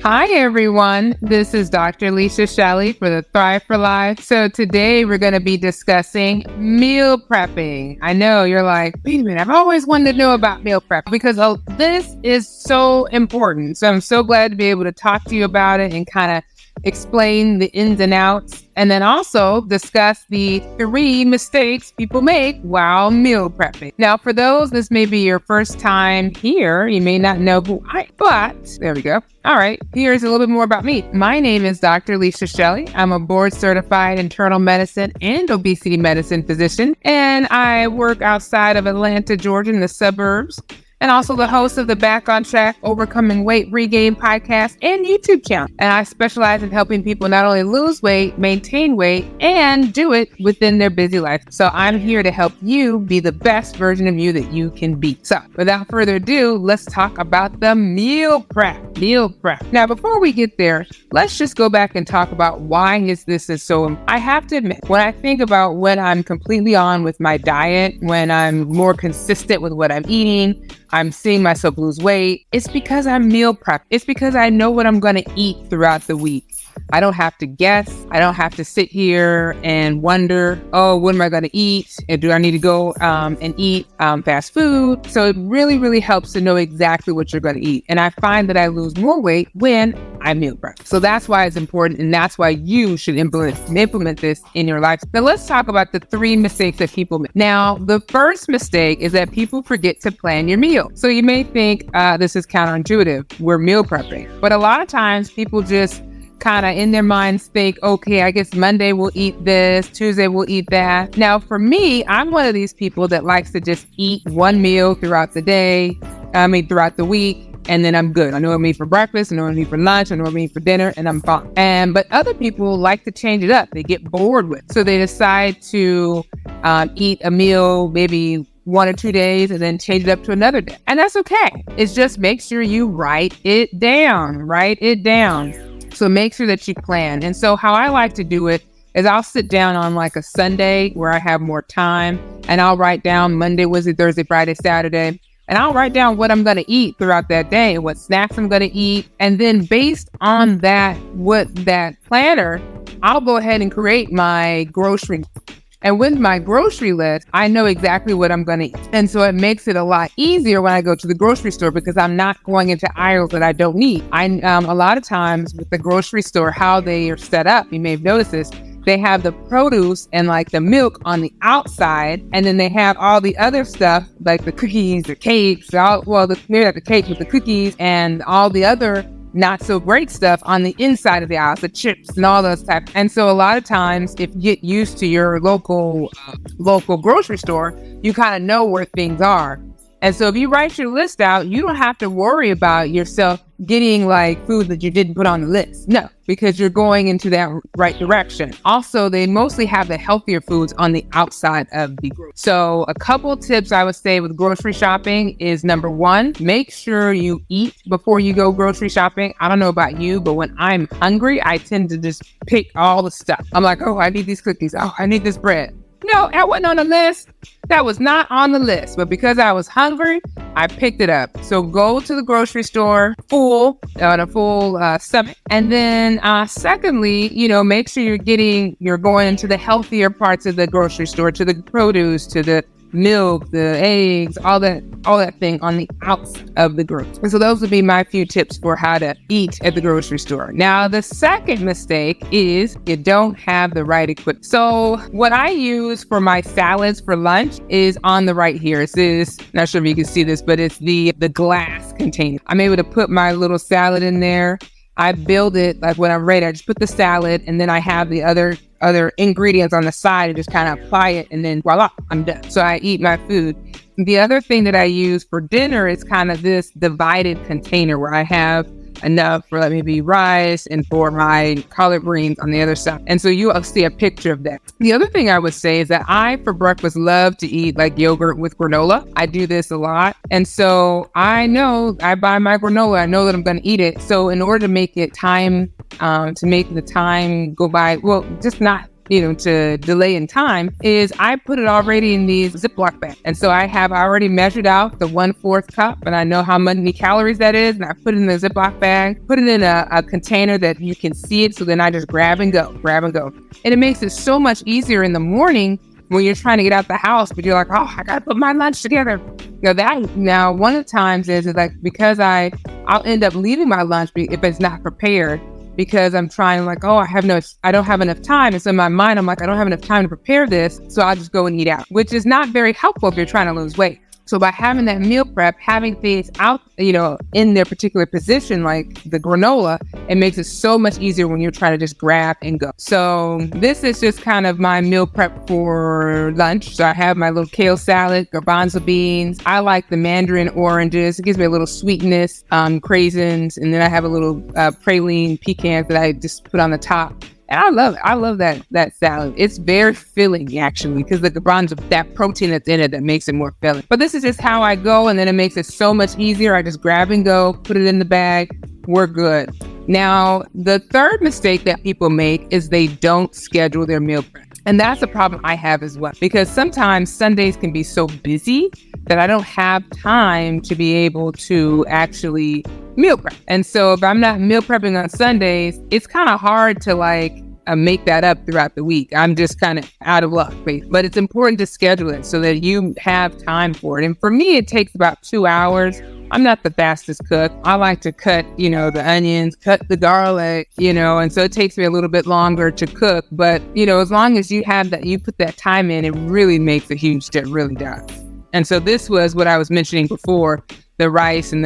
Hi, everyone. This is Dr. Lisa Shelly for the Thrive for Life. So today we're going to be discussing meal prepping. I know you're like, wait a minute, I've always wanted to know about meal prep because this is so important. So I'm so glad to be able to talk to you about it and kind of explain the ins and outs, and then also discuss the 3 mistakes people make while meal prepping. Now, for those, this may be your first time here. You may not know but there we go. All right, here's a little bit more about me. My name is Dr. Lisa Shelly. I'm a board-certified internal medicine and obesity medicine physician, and I work outside of Atlanta, Georgia, in the suburbs, and also the host of the Back on Track Overcoming Weight Regain podcast and YouTube channel. And I specialize in helping people not only lose weight, maintain weight, and do it within their busy life. So I'm here to help you be the best version of you that you can be. So without further ado, let's talk about the meal prep. Meal prep. Now, before we get there, let's just go back and talk about why this is so important. I have to admit, when I think about when I'm completely on with my diet, when I'm more consistent with what I'm eating, I'm seeing myself lose weight, it's because I'm meal prep. It's because I know what I'm going to eat throughout the week. I don't have to guess. I don't have to sit here and wonder, oh, what am I going to eat? And do I need to go and eat fast food? So it really, really helps to know exactly what you're going to eat. And I find that I lose more weight when I meal prep. So that's why it's important. And that's why you should implement this in your life. Now let's talk about the 3 mistakes that people make. Now, the first mistake is that people forget to plan your meal. So you may think this is counterintuitive. We're meal prepping. But a lot of times people just kind of in their minds think, okay, I guess Monday we'll eat this, Tuesday we'll eat that. Now, for me, I'm one of these people that likes to just eat one meal throughout the day, throughout the week, and then I'm good. I know what I eat for breakfast, I know what I eat for lunch, I know what I eat for dinner, and I'm fine. But other people like to change it up. They get bored with it. So they decide to eat a meal maybe 1 or 2 days and then change it up to another day. And that's okay. It's just make sure you write it down. So make sure that you plan. And so how I like to do it is I'll sit down on like a Sunday where I have more time, and I'll write down Monday, Wednesday, Thursday, Friday, Saturday. And I'll write down what I'm going to eat throughout that day, what snacks I'm going to eat. And then based on that planner, I'll go ahead and create my grocery. And with my grocery list, I know exactly what I'm going to eat. And so it makes it a lot easier when I go to the grocery store because I'm not going into aisles that I don't need. A lot of times with the grocery store, how they are set up, you may have noticed this, they have the produce and like the milk on the outside, and then they have all the other stuff like the cookies, the cakes, maybe not the cakes, but the cookies and all the other not so great stuff on the inside of the aisle, the chips and all those types. And so a lot of times, if you get used to your local grocery store, you kind of know where things are. And so if you write your list out, you don't have to worry about yourself getting like food that you didn't put on the list. No, because you're going into that right direction. Also, they mostly have the healthier foods on the outside of the grocery. So a couple tips I would say with grocery shopping is number 1, make sure you eat before you go grocery shopping. I don't know about you, but when I'm hungry, I tend to just pick all the stuff. I'm like, oh, I need these cookies. Oh, I need this bread. No, that wasn't on the list. That was not on the list. But because I was hungry, I picked it up. So go to the grocery store on a full stomach. And then secondly, make sure you're going into the healthier parts of the grocery store, to the produce, to the milk, the eggs, all that thing on the outside of the grocery. And so those would be my few tips for how to eat at the grocery store. Now, the second mistake is you don't have the right equipment. So what I use for my salads for lunch is on the right here. It's this, not sure if you can see this, but it's the glass container. I'm able to put my little salad in there. I build it like when I'm ready. I just put the salad, and then I have the other ingredients on the side and just kind of apply it, and then voila, I'm done. So I eat my food. The other thing that I use for dinner is kind of this divided container where I have enough for maybe rice and for my collard greens on the other side. And so you'll see a picture of that. The other thing I would say is that I, for breakfast, love to eat like yogurt with granola. I do this a lot. And so I know I buy my granola. I know that I'm going to eat it. So in order to make it to make the time go by, well, just not to delay in time is I put it already in these Ziploc bags. And so I already measured out the 1/4 cup, and I know how many calories that is. And I put it in the Ziploc bag, put it in a container that you can see it. So then I just grab and go. And it makes it so much easier in the morning when you're trying to get out the house, but you're like, oh, I got to put my lunch together. Now, one of the times is like, because I'll end up leaving my lunch if it's not prepared, because I'm trying like, oh, I don't have enough time. And so in my mind, I'm like, I don't have enough time to prepare this. So I'll just go and eat out, which is not very helpful if you're trying to lose weight. So by having that meal prep, having things out, in their particular position, like the granola, it makes it so much easier when you're trying to just grab and go. So this is just kind of my meal prep for lunch. So I have my little kale salad, garbanzo beans. I like the mandarin oranges. It gives me a little sweetness, craisins. And then I have a little praline pecans that I just put on the top. And I love it. I love that salad. It's very filling, actually, because the garbanzo, that protein that's in it, that makes it more filling. But this is just how I go, and then it makes it so much easier. I just grab and go, put it in the bag. We're good. Now, the third mistake that people make is they don't schedule their meal prep. And that's a problem I have as well, because sometimes Sundays can be so busy that I don't have time to be able to actually meal prep. And so if I'm not meal prepping on Sundays, it's kind of hard to make that up throughout the week. I'm just kind of out of luck. But it's important to schedule it so that you have time for it. And for me, it takes about 2 hours. I'm not the fastest cook. I like to cut, the onions, cut the garlic, and so it takes me a little bit longer to cook. But, as long as you have that, you put that time in, it really makes a huge difference. It really does. And so this was what I was mentioning before, the rice and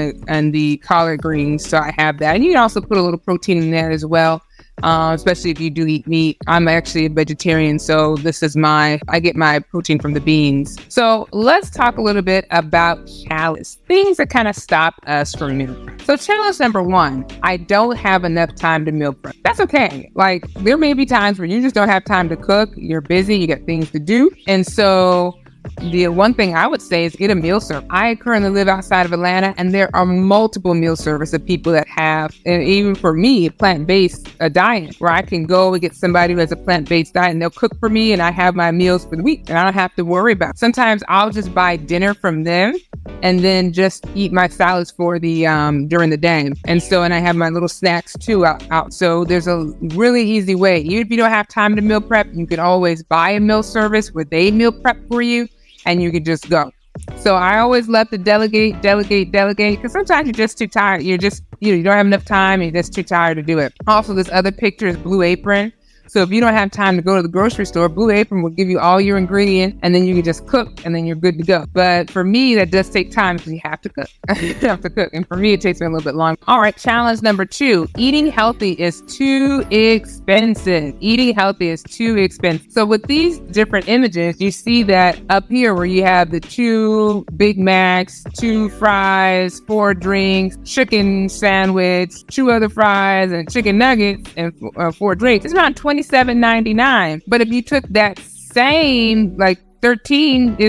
the collard greens. So I have that. And you can also put a little protein in there as well, especially if you do eat meat. I'm actually a vegetarian, so I get my protein from the beans. So let's talk a little bit about challenges, things that kind of stop us from meal prep. So challenge number 1, I don't have enough time to meal prep. That's okay. Like, there may be times where you just don't have time to cook. You're busy, you got things to do. And so the one thing I would say is get a meal service. I currently live outside of Atlanta, and there are multiple meal service of people that have, and even for me, a plant-based diet, where I can go and get somebody who has a plant-based diet, and they'll cook for me, and I have my meals for the week, and I don't have to worry about it. Sometimes I'll just buy dinner from them and then just eat my salads for the during the day. And I have my little snacks too out. So there's a really easy way. Even if you don't have time to meal prep, you can always buy a meal service where they meal prep for you, and you can just go. So I always love to delegate, because sometimes you're just too tired. You're just, you don't have enough time, and you're just too tired to do it. Also, this other picture is Blue Apron. So if you don't have time to go to the grocery store, Blue Apron will give you all your ingredients, and then you can just cook, and then you're good to go. But for me, that does take time, because you have to cook. You have to cook. And for me, it takes me a little bit longer. All right, challenge number 2, eating healthy is too expensive. Eating healthy is too expensive. So with these different images, you see that up here where you have the 2 Big Macs, 2 fries, 4 drinks, chicken sandwich, 2 other fries, and chicken nuggets, and 4 drinks. It's around $27.99. But if you took that same, like it'd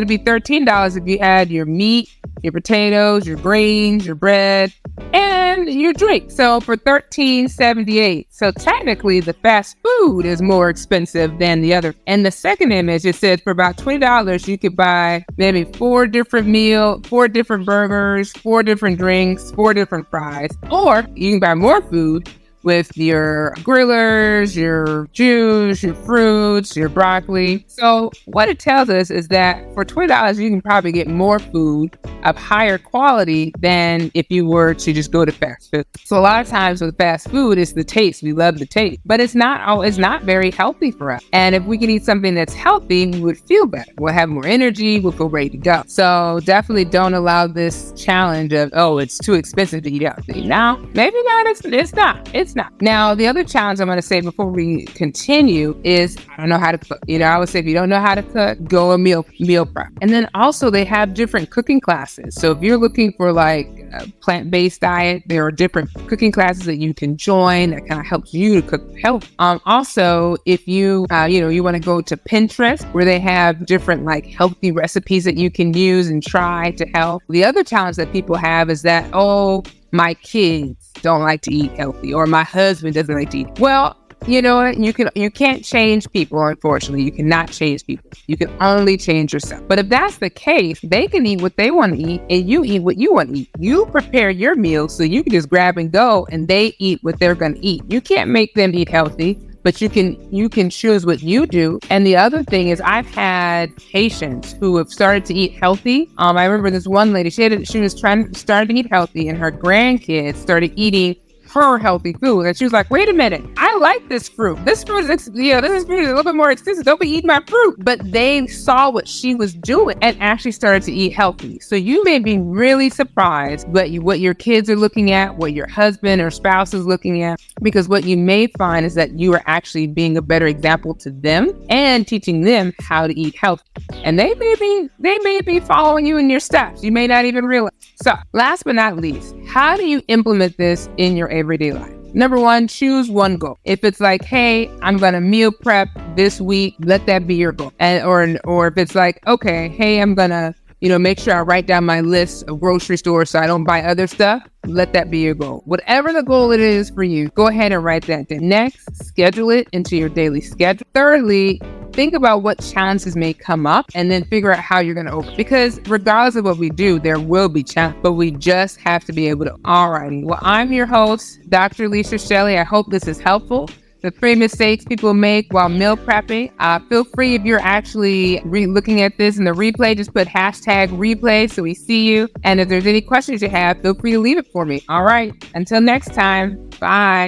be $13 if you had your meat, your potatoes, your grains, your bread, and your drink. So for $13.78. So technically the fast food is more expensive than the other. And the second image, it says for about $20, you could buy maybe 4 different meals, 4 different burgers, 4 different drinks, 4 different fries. Or you can buy more food with your grillers, your juice, your fruits, your broccoli. So what it tells us is that for $20, you can probably get more food of higher quality than if you were to just go to fast food. So a lot of times with fast food, it's the taste. We love the taste, but it's not very healthy for us. And if we can eat something that's healthy, we would feel better. We'll have more energy. We'll feel ready to go. So definitely don't allow this challenge of, oh, it's too expensive to eat healthy. Now, maybe not. It's not. It's not. Now, the other challenge I'm going to say before we continue is I don't know how to cook. I would say if you don't know how to cook, go a meal prep. And then also they have different cooking classes. So if you're looking for like a plant-based diet, there are different cooking classes that you can join that kind of helps you to cook health. Also, if you want to go to Pinterest, where they have different like healthy recipes that you can use and try to help. The other challenge that people have is that, oh, my kids don't like to eat healthy, or my husband doesn't like to eat. Well, you know what? You can't change people, unfortunately. You cannot change people. You can only change yourself. But if that's the case, they can eat what they want to eat and you eat what you want to eat. You prepare your meal so you can just grab and go and they eat what they're going to eat. You can't make them eat healthy, but you can choose what you do. And the other thing is, I've had patients who have started to eat healthy. I remember this one lady, she was started to eat healthy, and her grandkids started eating her healthy food. And she was like, wait a minute, I like this fruit. This fruit is, this fruit is a little bit more expensive. Don't be eating my fruit. But they saw what she was doing and actually started to eat healthy. So you may be really surprised what your kids are looking at, what your husband or spouse is looking at, because what you may find is that you are actually being a better example to them and teaching them how to eat healthy. And they may be following you in your steps. You may not even realize. So last but not least, how do you implement this in your everyday life? Number one, choose one goal. If it's like, hey, I'm going to meal prep this week, let that be your goal. Or if it's like, okay, hey, I'm going to, make sure I write down my list of grocery stores so I don't buy other stuff, let that be your goal. Whatever the goal it is for you, go ahead and write that down. Next, schedule it into your daily schedule. Thirdly, think about what challenges may come up and then figure out how you're going to overcome. Because regardless of what we do, there will be challenges, but we just have to be able to. Alrighty. Well, I'm your host, Dr. Lisa Shelly. I hope this is helpful. The 3 mistakes people make while meal prepping. Feel free, if you're actually looking at this in the replay, just put #replay so we see you. And if there's any questions you have, feel free to leave it for me. All right. Until next time. Bye.